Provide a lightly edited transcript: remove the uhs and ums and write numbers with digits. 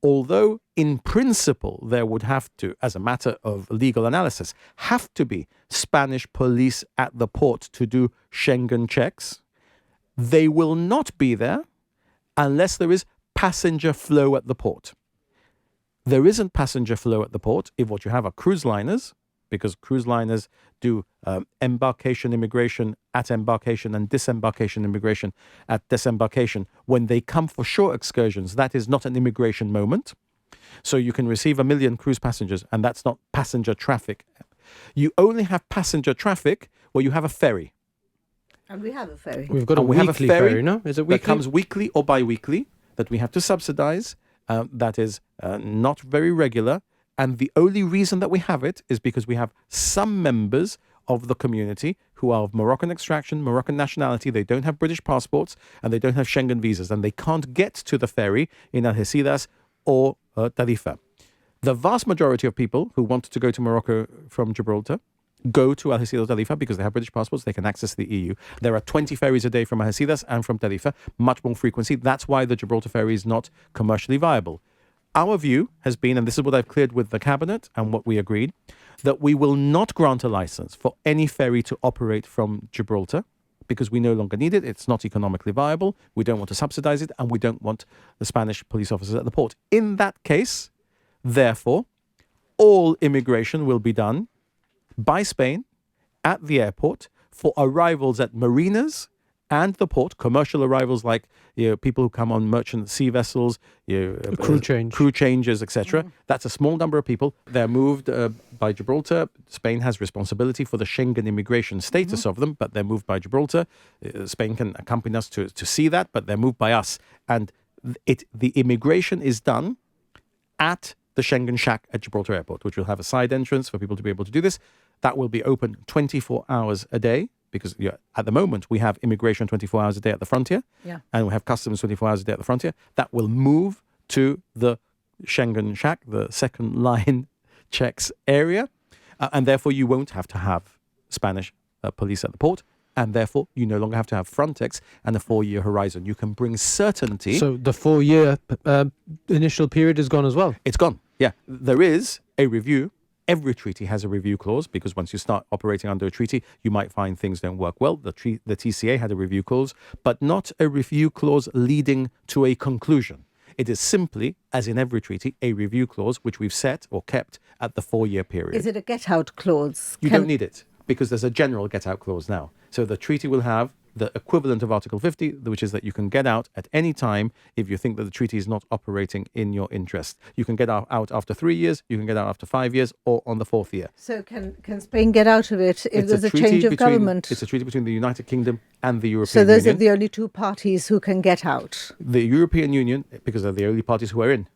although in principle there would have to, as a matter of legal analysis, have to be Spanish police at the port to do Schengen checks, they will not be there unless there is passenger flow at the port. There isn't passenger flow at the port if what you have are cruise liners, because cruise liners do embarkation immigration at embarkation and disembarkation immigration at disembarkation. When they come for shore excursions, that is not an immigration moment. So you can receive 1 million cruise passengers, and that's not passenger traffic. You only have passenger traffic where you have a ferry. And we have a ferry. We've got a weekly ferry, no? Is it weekly? That comes weekly or bi-weekly that we have to subsidize. That is not very regular. And the only reason that we have it is because we have some members of the community who are of Moroccan extraction, Moroccan nationality. They don't have British passports and they don't have Schengen visas, and they can't get to the ferry in Algeciras or Tarifa. The vast majority of people who want to go to Morocco from Gibraltar go to Algeciras or Tarifa because they have British passports, they can access the EU. There are 20 ferries a day from Algeciras and from Tarifa, much more frequency. That's why the Gibraltar ferry is not commercially viable. Our view has been, and this is what I've cleared with the cabinet and what we agreed, that we will not grant a license for any ferry to operate from Gibraltar because we no longer need it. It's not economically viable. We don't want to subsidize it, and we don't want the Spanish police officers at the port. In that case, therefore, all immigration will be done by Spain at the airport for arrivals at marinas and the port, commercial arrivals like people who come on merchant sea vessels, crew changes, etc. That's a small number of people. They're moved by Gibraltar. Spain has responsibility for the Schengen immigration status of them, but they're moved by Gibraltar. Spain can accompany us to see that, but they're moved by us. And the immigration is done at the Schengen Shack at Gibraltar Airport, which will have a side entrance for people to be able to do this. That will be open 24 hours a day. Because at the moment, we have immigration 24 hours a day at the frontier, and we have customs 24 hours a day at the frontier. That will move to the Schengen Shack, the second line checks area, and therefore you won't have to have Spanish police at the port, and therefore you no longer have to have Frontex and a 4-year horizon. You can bring certainty. So the 4-year initial period is gone as well? It's gone, yeah. There is a review. Every treaty has a review clause because once you start operating under a treaty, you might find things don't work well. The TCA had a review clause, but not a review clause leading to a conclusion. It is simply, as in every treaty, a review clause which we've set or kept at the 4-year period. Is it a get-out clause? You don't need it because there's a general get-out clause now. So the treaty will have the equivalent of Article 50, which is that you can get out at any time if you think that the treaty is not operating in your interest. You can get out after 3 years, you can get out after 5 years, or on the 4th year. So can Spain get out of it if there's a change of government? It's a treaty between the United Kingdom and the European Union. So those Union. are the only two parties who can get out? The European Union, because they're the only parties who are in.